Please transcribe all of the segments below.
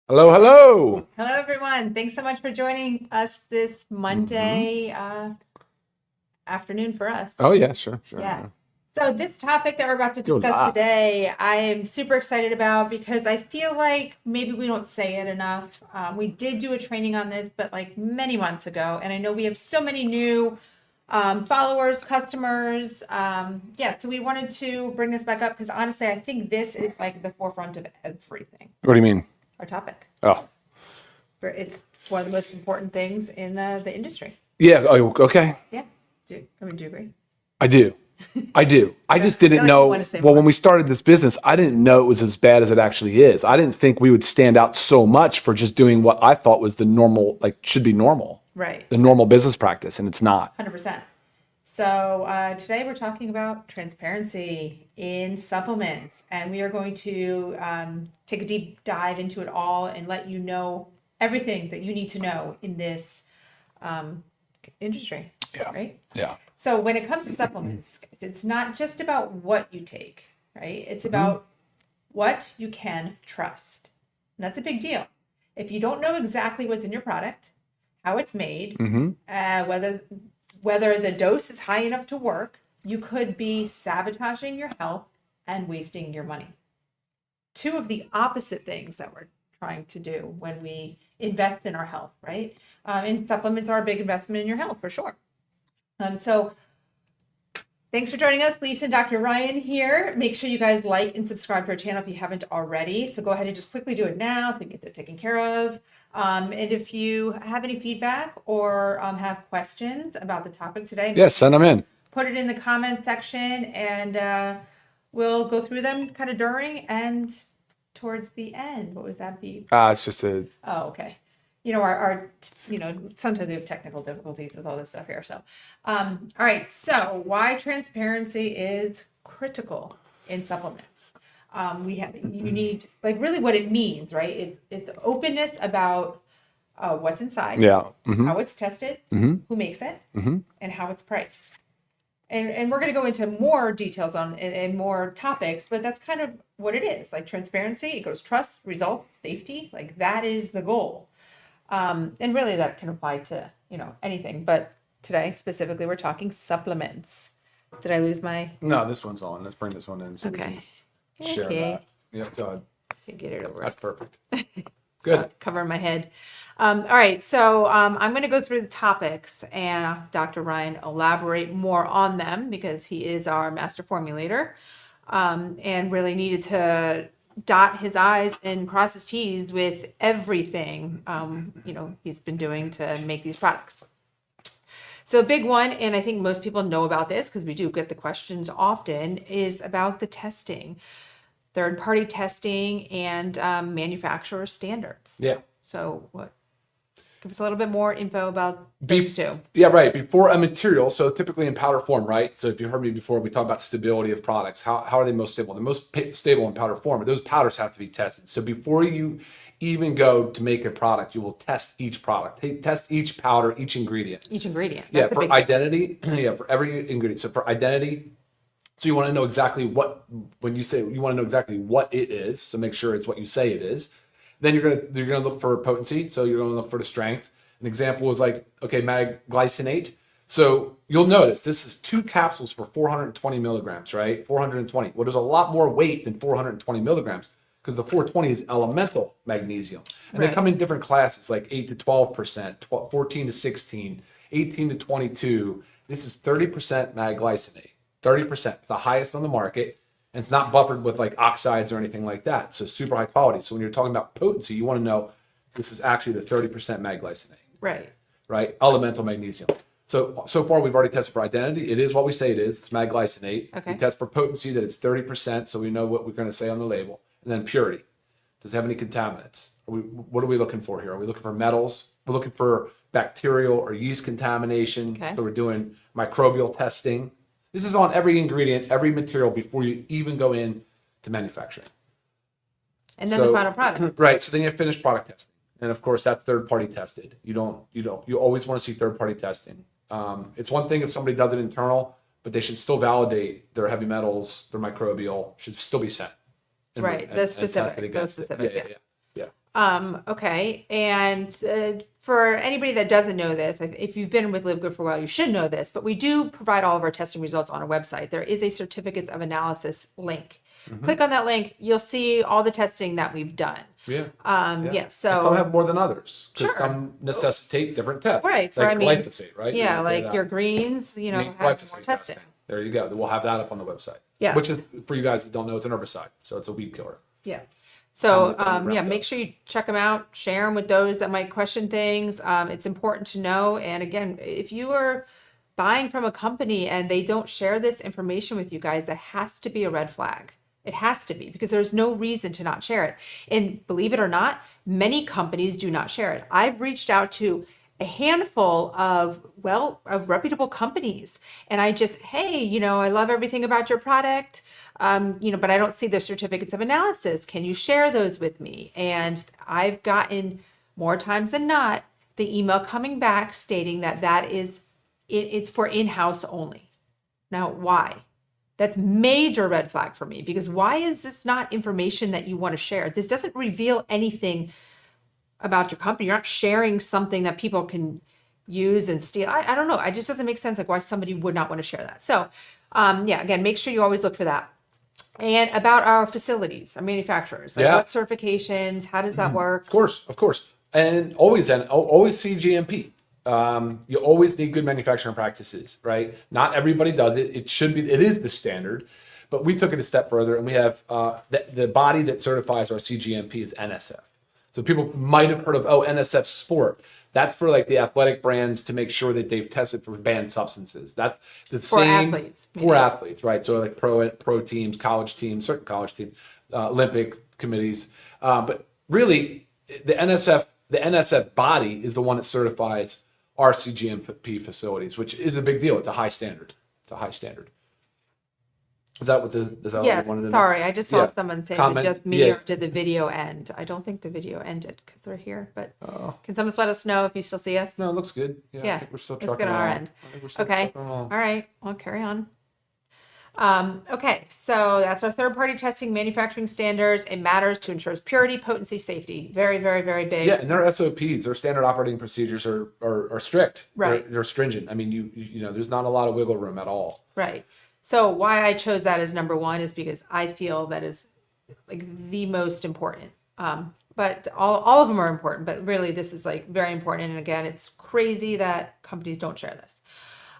Hello, hello. Hello, everyone. Thanks so much for joining us this Monday afternoon for us. Oh yeah, sure. Yeah. So this topic that we're about to Go discuss live. today, I am super excited about because I feel like maybe we don't say it enough. We did do a training on this, but like many months ago, and I know we have so many new followers, customers. So we wanted to bring this back up because honestly, I think this is like the forefront of everything. What do you mean? Our topic. Oh, It's one of the most important things in the industry. yeah. Oh, okay. Yeah. Do you agree? I do. I do. I just I feel didn't like you want know. to say Well, more. when we started this business, I didn't know it was as bad as it actually is. I didn't think we would stand out so much for just doing what I thought was the normal, like should be normal, Right. the normal business practice, and it's not. 100%. So today we're talking about transparency in supplements, and we are going to take a deep dive into it all and let you know everything that you need to know in this industry. Yeah. Right. Yeah. So when it comes to supplements, it's not just about what you take, right? It's about what you can trust. And that's a big deal. If you don't know exactly what's in your product, how it's made, whether the dose is high enough to work, you could be sabotaging your health and wasting your money. Two of the opposite things that we're trying to do when we invest in our health, right? And supplements are a big investment in your health for sure. So thanks for joining us, Lisa and Dr. Ryan here. Make sure you guys like and subscribe to our channel if you haven't already. So go ahead and just quickly do it now so we can get that taken care of. And if you have any feedback or have questions about the topic today, Yeah. Send them in. put it in the comments section and we'll go through them kind of during and towards the end. What was that be? It's just a. Oh, okay. Sometimes we have technical difficulties with all this stuff here. So, all right. So why transparency is critical in supplements. You need like really what it means, right? It's openness about what's inside, Yeah. how it's tested, who makes it, and how it's priced. And we're going to go into more details on and more topics, but that's kind of what it is. Like transparency, it goes trust, results, safety. Like that is the goal. And really that can apply to, anything. But today specifically, we're talking supplements. Did I lose my? No, this one's on. Let's bring this one in. So Okay. we can share that. Yep. Go ahead. To get it over. That's perfect. Good. Cover my head. All right. So I'm going to go through the topics and Dr. Ryan elaborate more on them because he is our master formulator and really needed to dot his I's and cross his T's with everything, he's been doing to make these products. So a big one, and I think most people know about this because we do get the questions often, is about the testing, third-party testing and manufacturer standards. Yeah. So give us a little bit more info about those two. Yeah, right. Before a material, so typically in powder form, right? So if you heard me before, we talk about stability of products. How are they most stable? They're most stable in powder form, but those powders have to be tested. So before you even go to make a product, you will test each product. Test each powder, each ingredient. Each ingredient. Yeah, for identity. Yeah, for every ingredient. So for identity, so you want to know exactly when you say you want to know exactly what it is. So make sure it's what you say it is. Then you're gonna look for potency. So you're gonna look for the strength. An example is like, okay, mag-glycinate. So you'll notice this is 2 capsules for 420 milligrams, right? 420. Well, there's a lot more weight than 420 milligrams because the 420 is elemental magnesium. And they come in different classes, like 8 to 12%, 14 to 16, 18 to 22. This is 30% mag-glycinate. 30%. It's the highest on the market. And it's not buffered with like oxides or anything like that. So super high quality. So when you're talking about potency, you want to know this is actually the 30% mag-glycinate. Right? Elemental magnesium. So far we've already tested for identity. It is what we say it is. It's mag-glycinate. Okay. We test for potency that it's 30%, so we know what we're going to say on the label. And then purity. Does it have any contaminants? What are we looking for here? Are we looking for metals? We're looking for bacterial or yeast contamination. Okay. So we're doing microbial testing. This is on every ingredient, every material before you even go in to manufacturing. And then the final product. Right. So then you have finished product testing. And of course that's third party tested. You always want to see third party testing. It's one thing if somebody does it internal, but they should still validate their heavy metals, their microbial should still be sent. Right. The specific. Those specifics. Yeah. Okay. And for anybody that doesn't know this, if you've been with LiveGood for a while, you should know this, but we do provide all of our testing results on our website. There is a certificates of analysis link. Click on that link. You'll see all the testing that we've done. Yeah. Yeah. And some So, have more than others because Sure. some necessitate different tests. Right, for, Like I mean, glyphosate, right? yeah, You're gonna say like that. your greens, You have need more glyphosate testing. There you go. We'll have that up on the website. Yeah. Which is, for you guys that don't know, it's an herbicide. So it's a weed killer. Yeah. So, From yeah, Roundup. make sure you check them out, share them with those that might question things. It's important to know. And again, if you are buying from a company and they don't share this information with you guys, that has to be a red flag. It has to be, because there's no reason to not share it. And believe it or not, many companies do not share it. I've reached out to a handful of reputable companies, and I just, hey, I love everything about your product. But I don't see the certificates of analysis. Can you share those with me? And I've gotten more times than not the email coming back stating that it's for in-house only. Now, why? That's major red flag for me, because why is this not information that you want to share? This doesn't reveal anything about your company. You're not sharing something that people can use and steal. I don't know. It just doesn't make sense, like why somebody would not want to share that. So, yeah, again, make sure you always look for that. And about our facilities, our manufacturers, like what certifications, how does that work? Of course. And always see GMP. You always need good manufacturing practices, right? Not everybody does it. It is the standard, but we took it a step further, and we have the body that certifies our CGMP is NSF. So people might have heard of, NSF Sport. That's for like the athletic brands to make sure that they've tested for banned substances. That's the same athletes, for athletes, right? So like pro teams, college teams, certain college teams, Olympic committees. But really, the NSF body is the one that certifies our CGMP facilities, which is a big deal. It's a high standard. Is that what Yes, what you wanted to know? sorry, I just saw Yeah. someone say Comment. that just me, Yeah. or did the video end? I don't think the video ended because they're here, but Oh. can someone let us know if you still see us? No, it looks good. Yeah, I Yeah, think we're still it's trucking good on our along. end. I think we're still Okay, trucking along. all right, I'll carry on. Okay, so that's our third-party testing, manufacturing standards. It matters to ensure purity, potency, safety. Very, very, very big. Yeah, and their SOPs, their standard operating procedures are strict. Right. They're stringent. I mean, there's not a lot of wiggle room at all. Right. So why I chose that as number one is because I feel that is like the most important. But all of them are important, but really this is like very important. And again, it's crazy that companies don't share this.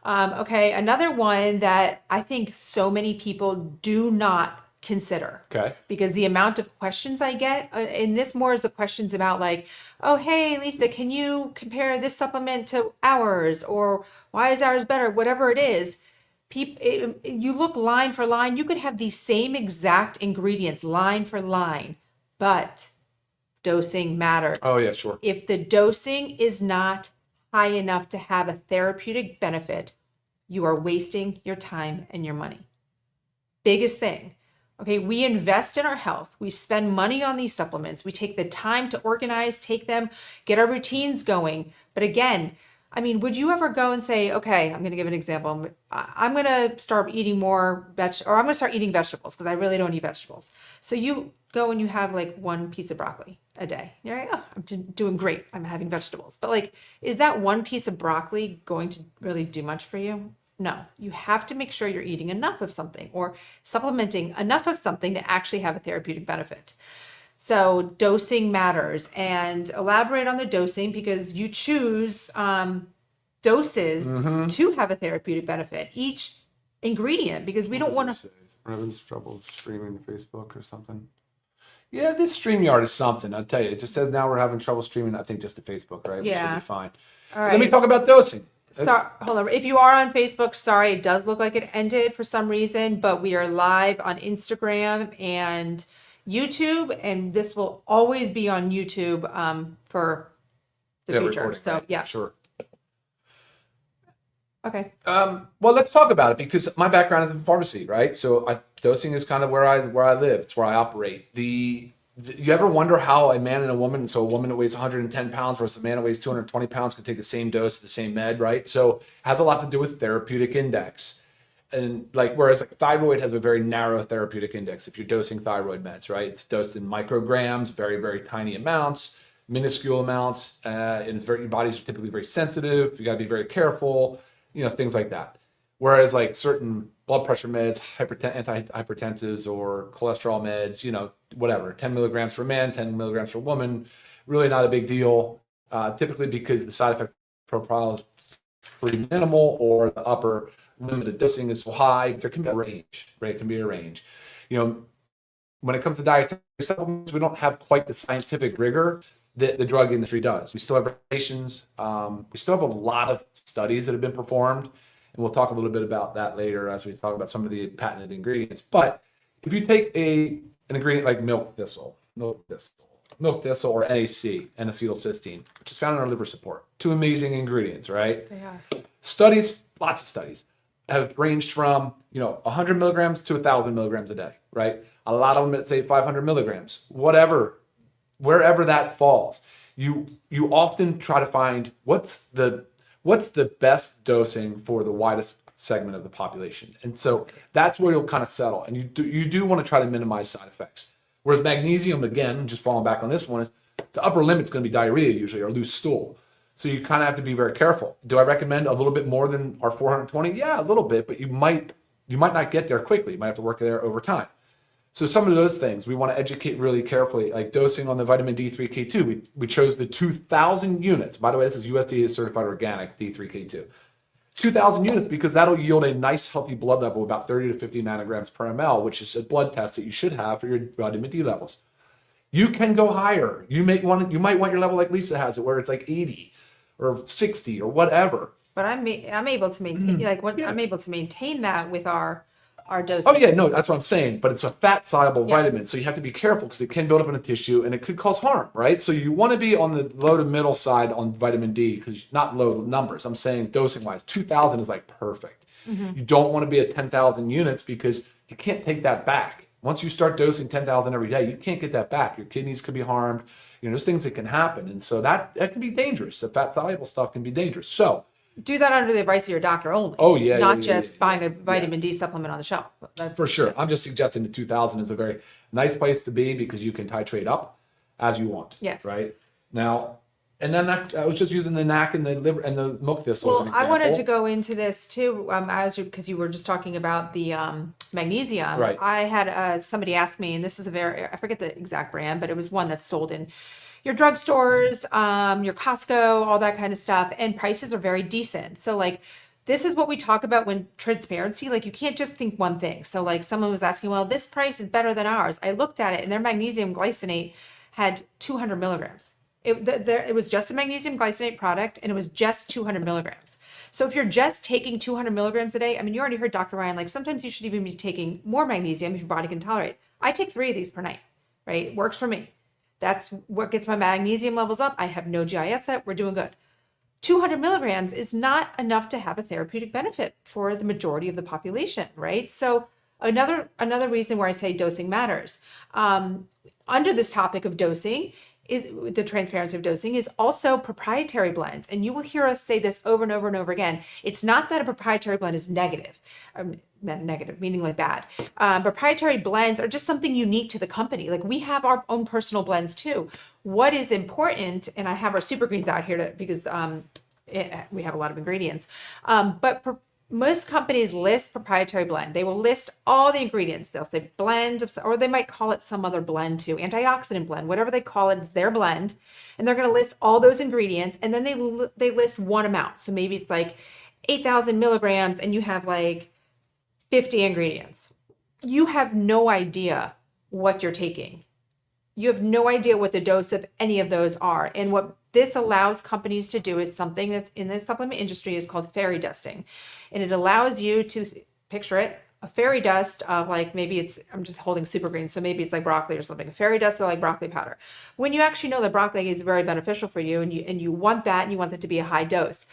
Okay, another one that I think so many people do not consider. Okay. Because the amount of questions I get, and this more is the questions about like, oh, hey, Lisa, can you compare this supplement to ours? Or why is ours better? Whatever it is. You look line for line, you could have the same exact ingredients line for line, but dosing matters. Oh yeah, sure. If the dosing is not high enough to have a therapeutic benefit, you are wasting your time and your money. Biggest thing. Okay, we invest in our health. We spend money on these supplements. We take the time to organize, take them, get our routines going. But again, I mean, would you ever go and say, okay, I'm going to give an example. I'm going to start eating more I'm going to start eating vegetables because I really don't eat vegetables. So you go and you have like one piece of broccoli a day. You're like, oh, I'm doing great. I'm having vegetables. But like, is that one piece of broccoli going to really do much for you? No, you have to make sure you're eating enough of something or supplementing enough of something to actually have a therapeutic benefit. So dosing matters, and elaborate on the dosing because you choose doses to have a therapeutic benefit, each ingredient, because we don't want to. We're having trouble streaming to Facebook or something. Yeah, this StreamYard is something. I'll tell you. It just says now we're having trouble streaming, I think, just to Facebook, right? We Yeah. should be fine. All right. Let me talk about dosing. Hold on. If you are on Facebook, sorry, it does look like it ended for some reason, but we are live on Instagram and YouTube, and this will always be on YouTube for the future. Recording, So right? yeah. Sure. Okay. Well, let's talk about it because my background is in pharmacy, right? So dosing is kind of where I live. It's where I operate. You ever wonder how a man and a woman, so a woman that weighs 110 pounds versus a man that weighs 220 pounds can take the same dose of the same med, right? So it has a lot to do with therapeutic index. And like, whereas like thyroid has a very narrow therapeutic index. If you're dosing thyroid meds, right, it's dosed in micrograms, very, very tiny amounts, minuscule amounts, and it's very, your body's typically very sensitive. You got to be very careful, things like that. Whereas like certain blood pressure meds, antihypertensives, or cholesterol meds, whatever, 10 milligrams for man, 10 milligrams for woman, really not a big deal. Typically because the side effect profile is pretty minimal, or the upper limit of dosing is so high. There can be a range, right? It can be a range. When it comes to dietary supplements, we don't have quite the scientific rigor that the drug industry does. We still have regulations. We still have a lot of studies that have been performed, and we'll talk a little bit about that later as we talk about some of the patented ingredients. But if you take an ingredient like milk thistle, or NAC, N-acetylcysteine, which is found in our liver support, 2 amazing ingredients, right? They are. Studies, lots of studies, have ranged from 100 milligrams to 1,000 milligrams a day, right? A lot of them that say 500 milligrams, wherever that falls. You often try to find what's the best dosing for the widest segment of the population, and so that's where you'll kind of settle. And you do want to try to minimize side effects. Whereas magnesium, again, just falling back on this one, is the upper limit's going to be diarrhea usually, or loose stool. So you kind of have to be very careful. Do I recommend a little bit more than our 420? Yeah, a little bit, but you might not get there quickly. You might have to work there over time. So some of those things we want to educate really carefully, like dosing on the vitamin D3K2. We chose the 2,000 units. By the way, this is USDA certified organic D3K2. 2,000 units because that'll yield a nice healthy blood level, about 30 to 50 nanograms per ml, which is a blood test that you should have for your vitamin D levels. You can go higher. You might want your level like Lisa has it, where it's like 80 or 60 or whatever. But I'm able to maintain I'm able to maintain that with our dosing. Oh yeah, no, that's what I'm saying. But it's a fat soluble vitamin, so you have to be careful because it can build up in a tissue and it could cause harm, right? So you want to be on the low to middle side on vitamin D, because not low numbers. I'm saying dosing wise, 2,000 is like perfect. You don't want to be at 10,000 units because you can't take that back. Once you start dosing 10,000 every day, you can't get that back. Your kidneys could be harmed. There's things that can happen, and so that can be dangerous. The fat soluble stuff can be dangerous. So do that under the advice of your doctor only. Oh yeah, not just buying a vitamin D supplement on the shelf. That's for sure. I'm just suggesting the 2,000 is a very nice place to be because you can titrate up as you want. Yes. Right now, and then I was just using the NAC and the liver and the milk thistle. Well, as an example. I wanted to go into this too, because you were just talking about the magnesium. Right. I had somebody ask me, and this is I forget the exact brand, but it was one that's sold in your drugstores, your Costco, all that kind of stuff, and prices are very decent. So like, this is what we talk about when transparency, like you can't just think one thing. So like someone was asking, well, this price is better than ours. I looked at it and their magnesium glycinate had 200 milligrams. It was just a magnesium glycinate product and it was just 200 milligrams. So if you're just taking 200 milligrams a day, I mean, you already heard Dr. Ryan, like sometimes you should even be taking more magnesium if your body can tolerate. I take 3 of these per night, right? It works for me. That's what gets my magnesium levels up. I have no GI upset. We're doing good. 200 milligrams is not enough to have a therapeutic benefit for the majority of the population, right? So another reason where I say dosing matters. Under this topic of dosing, the transparency of dosing is also proprietary blends. And you will hear us say this over and over and over again. It's not that a proprietary blend is negative. Negative, meaning like bad. Proprietary blends are just something unique to the company. Like we have our own personal blends too. What is important, and I have our super greens out here because we have a lot of ingredients, but most companies list proprietary blend. They will list all the ingredients. They'll say blend, or they might call it some other blend too, antioxidant blend, whatever they call it, it's their blend. And they're going to list all those ingredients. And then they list one amount. So maybe it's like 8,000 milligrams and you have like 50 ingredients. You have no idea what you're taking. You have no idea what the dose of any of those are. And what this allows companies to do is something that's in the supplement industry is called fairy dusting. And it allows you to picture it, a fairy dust of like, maybe I'm just holding super green. So maybe it's like broccoli or something, a fairy dust or like broccoli powder. When you actually know that broccoli is very beneficial for you and you want that and you want it to be a high dose,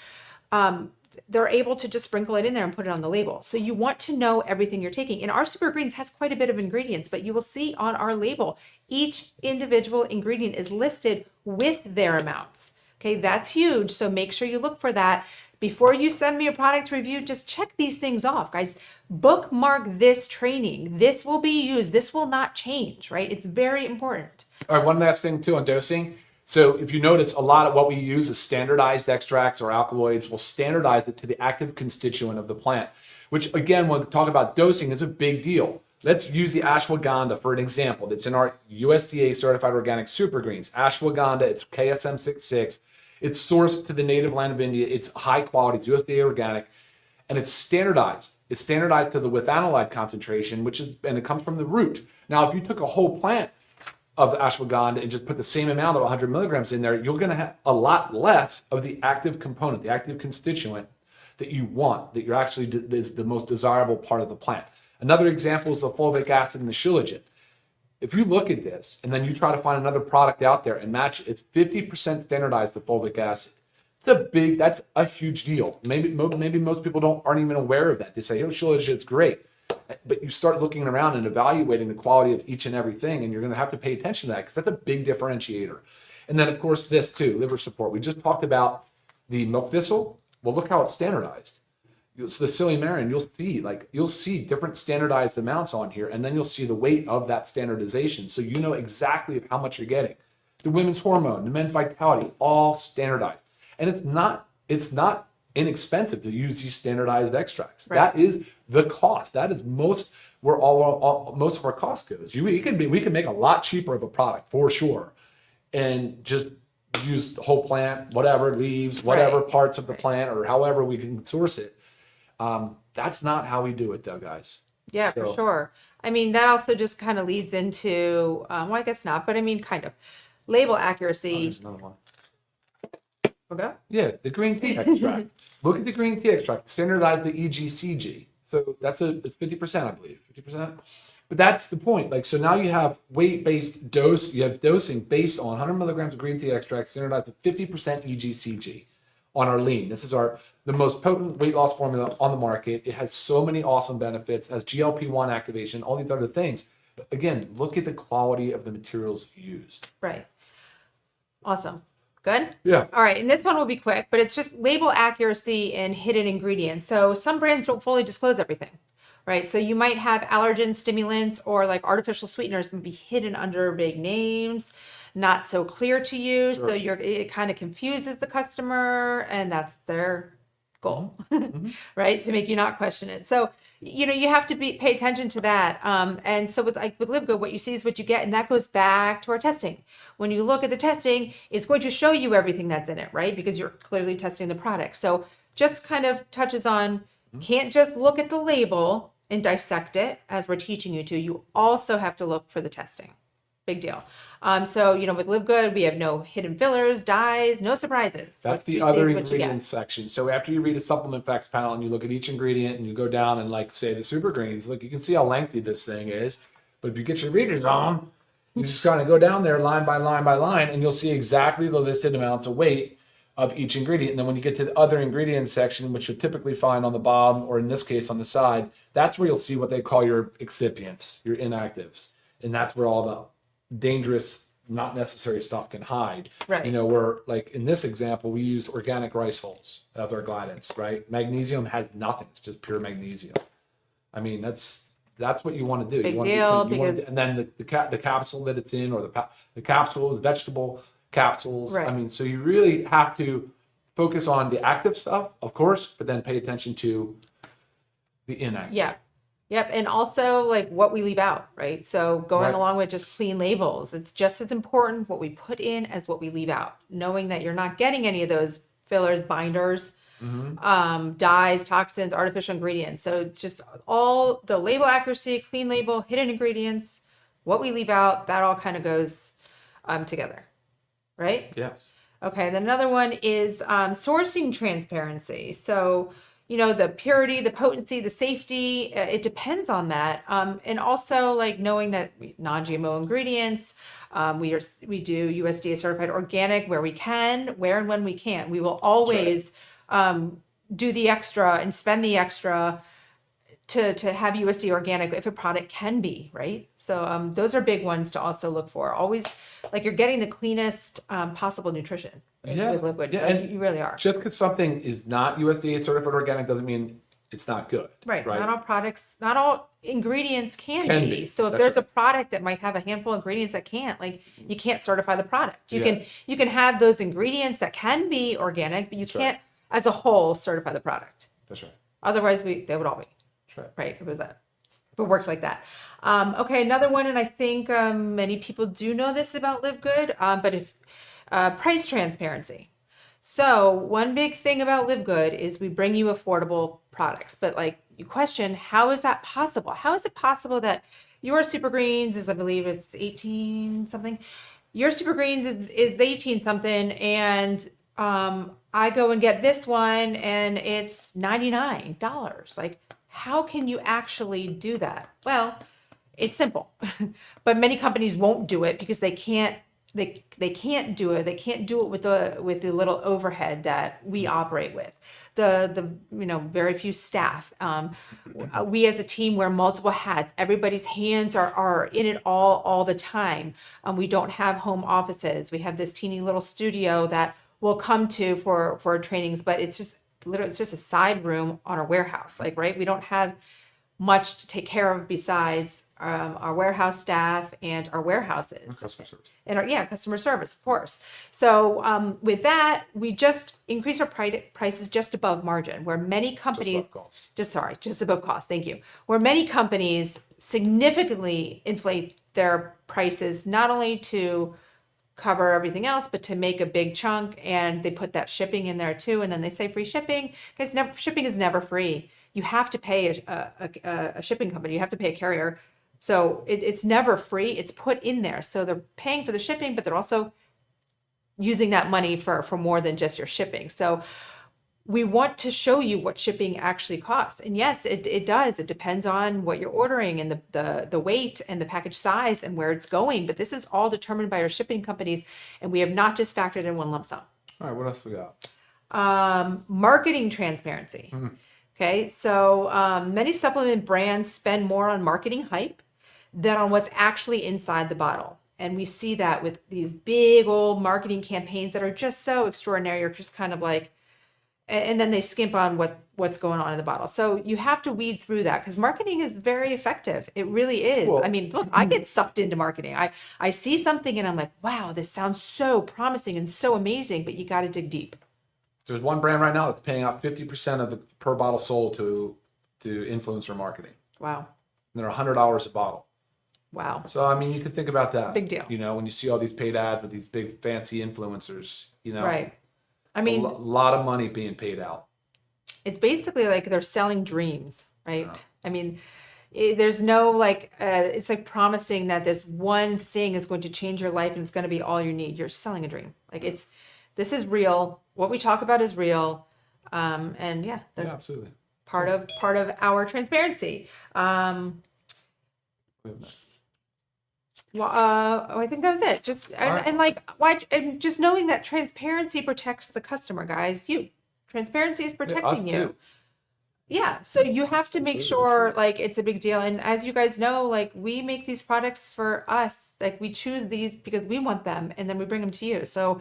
they're able to just sprinkle it in there and put it on the label. So you want to know everything you're taking. And our super greens has quite a bit of ingredients, but you will see on our label, each individual ingredient is listed with their amounts. Okay, that's huge. So make sure you look for that. before you send me a product review, just check these things off, guys. Bookmark this training. This will be used. This will not change, right? It's very important. All right, one last thing too on dosing. So if you notice, a lot of what we use is standardized extracts or alkaloids. We'll standardize it to the active constituent of the plant, which again, when we talk about dosing, is a big deal. Let's use the ashwagandha for an example. That's in our USDA certified organic super greens. Ashwagandha, it's KSM 66. It's sourced to the native land of India. It's high quality, it's USDA organic, and it's standardized. It's standardized to the withanolide concentration, and it comes from the root. Now, if you took a whole plant of the ashwagandha and just put the same amount of 100 milligrams in there, you're going to have a lot less of the active component, the active constituent that you want, that you're actually is the most desirable part of the plant. Another example is the fulvic acid and the shilajit. If you look at this and then you try to find another product out there and match it, it's 50% standardized, the fulvic acid. That's a huge deal. Maybe most people aren't even aware of that. They say, oh, shilajit's great. But you start looking around and evaluating the quality of each and everything, and you're going to have to pay attention to that because that's a big differentiator. And then, of course, this too, liver support. We just talked about the milk thistle. Well, look how it's standardized. It's the silymarin. You'll see different standardized amounts on here, and then you'll see the weight of that standardization, so you know exactly how much you're getting. The women's hormone, the men's vitality, all standardized, and it's not inexpensive to use these standardized extracts. Right. That is the cost. That is most of our cost goes. We can make a lot cheaper of a product for sure, and just use the whole plant, whatever leaves, whatever parts of the plant, or however we can source it. That's not how we do it, though, guys. Yeah, for sure. I mean, that also just kind of leads into, well, I guess not, but I mean, kind of label accuracy. There's another one. Okay. Yeah, the green tea extract. Look at the green tea extract. Standardize the EGCG. So it's 50%, I believe, 50%. But that's the point. So now you have weight-based dose. You have dosing based on 100 milligrams of green tea extract, standardized with 50% EGCG on our lean. This is the most potent weight loss formula on the market. It has so many awesome benefits, has GLP-1 activation, all these other things. But again, look at the quality of the materials used. Right. Awesome. Good? Yeah. All right. And this one will be quick, but it's just label accuracy and hidden ingredients. So some brands don't fully disclose everything, right? So you might have allergen stimulants or artificial sweeteners can be hidden under big names, not so clear to you. Sure. So it kind of confuses the customer, and that's their goal, right? To make you not question it. So, you have to pay attention to that. And so with LiveGood, what you see is what you get. And that goes back to our testing. When you look at the testing, it's going to show you everything that's in it, right? Because you're clearly testing the product. So just kind of touches on, can't just look at the label and dissect it as we're teaching you to. You also have to look for the testing. Big deal. So, with LiveGood, we have no hidden fillers, dyes, no surprises. That's the other ingredients section. So after you read a supplement facts panel and you look at each ingredient and you go down and say the super greens, look, you can see how lengthy this thing is. But if you get your readers on, you just kind of go down there line by line by line, and you'll see exactly the listed amounts of weight of each ingredient. And then when you get to the other ingredients section, which you'll typically find on the bottom, or in this case on the side, that's where you'll see what they call your excipients, your inactives. And that's where all the dangerous, not necessary stuff can hide. Right. Where in this example, we use organic rice hulls as our guidance, right? Magnesium has nothing. It's just pure magnesium. I mean, that's what you want to do. Big deal. And then the capsule that it's in, or the capsule, the vegetable capsules. Right. I mean, so you really have to focus on the active stuff, of course, but then pay attention to the inactive. Yeah. Yep. And also what we leave out, right? So going along with just clean labels, it's just as important what we put in as what we leave out, knowing that you're not getting any of those fillers, binders, dyes, toxins, artificial ingredients. So it's just all the label accuracy, clean label, hidden ingredients, what we leave out, that all kind of goes together, right? Yes. Okay. Then another one is sourcing transparency. So the purity, the potency, the safety, it depends on that. And also knowing that non-GMO ingredients, we do USDA certified organic where we can, where and when we can. We will always do the extra and spend the extra to have USD organic if a product can be, right? So those are big ones to also look for. Always, like, you're getting the cleanest possible nutrition with LiveGood. Yeah, Like, and you really are. just because something is not USDA certified organic doesn't mean it's not good. Right. Not all products, not all ingredients can Can be. be. So if That's there's right. a product that might have a handful of ingredients that can't, like, you can't certify the product. Yeah. You can have those ingredients that can be organic, but you That's right. can't as a whole certify the product. That's right. Otherwise they would all be. That's right. Right. It was that. It worked like that. Okay, another one, and I think many people do know this about LiveGood, but if price transparency. So one big thing about LiveGood is we bring you affordable products, but like you question, how is that possible? How is it possible that your Super Greens is, I believe it's 18 something, your Super Greens is 18 something, and I go and get this one and it's $99. Like, how can you actually do that? Well, it's simple, but many companies won't do it because they can't do it. They can't do it with the little overhead that we operate with. The very few staff. We as a team wear multiple hats. Everybody's hands are in it all the time. We don't have home offices. We have this teeny little studio that we'll come to for trainings, but it's just literally, it's just a side room on our warehouse. Like, right, we don't have much to take care of besides our warehouse staff and our warehouses. Customer service. And our customer service, of course. So with that, we just increase our prices just above margin, where many companies just above cost. Thank you. Where many companies significantly inflate their prices, not only to cover everything else, but to make a big chunk, and they put that shipping in there too, and then they say free shipping. Guys, shipping is never free. You have to pay a shipping company. You have to pay a carrier. So it's never free. It's put in there. So they're paying for the shipping, but they're also using that money for more than just your shipping. So we want to show you what shipping actually costs. And yes, it does. It depends on what you're ordering and the weight and the package size and where it's going. But this is all determined by our shipping companies. And we have not just factored in one lump sum. All right, what else we got? Marketing transparency. Okay, so many supplement brands spend more on marketing hype than on what's actually inside the bottle. And we see that with these big old marketing campaigns that are just so extraordinary. You're just kind of like, and then they skimp on what's going on in the bottle. So you have to weed through that, because marketing is very effective. It really is. Well, I mean, look, I get sucked into marketing. I see something and I'm like, wow, this sounds so promising and so amazing, but you got to dig deep. There's one brand right now that's paying out 50% of the per bottle sold to influencer marketing. Wow. And they're $100 a bottle. Wow. So, I mean, you can think about that. It's a big deal. You know, when you see all these paid ads with these big fancy influencers, you know. Right. I mean, a lot of money being paid out. It's basically like they're selling dreams, right? Yeah. I mean, there's no like, it's like promising that this one thing is going to change your life and it's going to be all you need. You're selling a dream. Like, this is real. What we talk about is real. And yeah, that's absolutely part of our transparency. Next. Well, I think that's it. Just and like why, and just knowing that transparency protects the customer, guys. Transparency is protecting you. Too. Yeah, so you have to make sure like it's a big deal. And as you guys know, like we make these products for us. Like we choose these because we want them, and then we bring them to you. So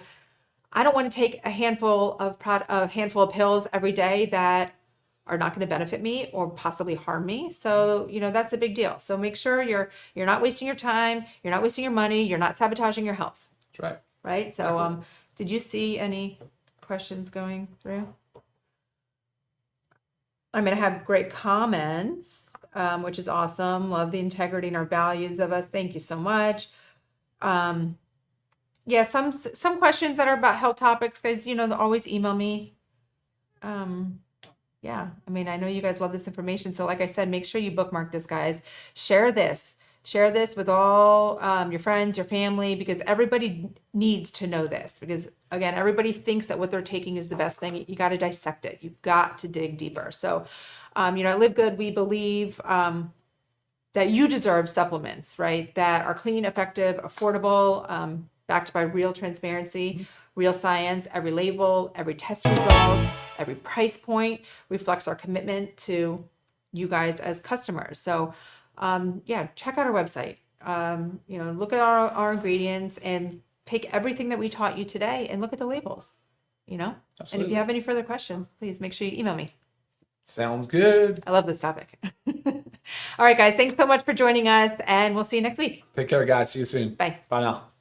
I don't want to take a handful of pills every day that are not going to benefit me or possibly harm me. So, that's a big deal. So make sure you're not wasting your time, you're not wasting your money, you're not sabotaging your health. That's right. Right? So, did you see any questions going through? I'm going to have great comments, which is awesome. Love the integrity and our values of us. Thank you so much. Yeah, some questions that are about health topics, guys, always email me. Yeah, I mean, I know you guys love this information. So like I said, make sure you bookmark this, guys. Share this with all your friends, your family, because everybody needs to know this. Because again, everybody thinks that what they're taking is the best thing. You got to dissect it. You've got to dig deeper. So, at LiveGood, we believe that you deserve supplements, right? That are clean, effective, affordable, backed by real transparency, real science. Every label, every test result, every price point reflects our commitment to you guys as customers. So yeah, check out our website. Look at our ingredients and pick everything that we taught you today and look at the labels, And if Absolutely. you have any further questions, please make sure you email me. Sounds good. I love this topic. All right, guys, thanks so much for joining us, and we'll see you next week. Take care, guys. See you soon. Bye. Bye now.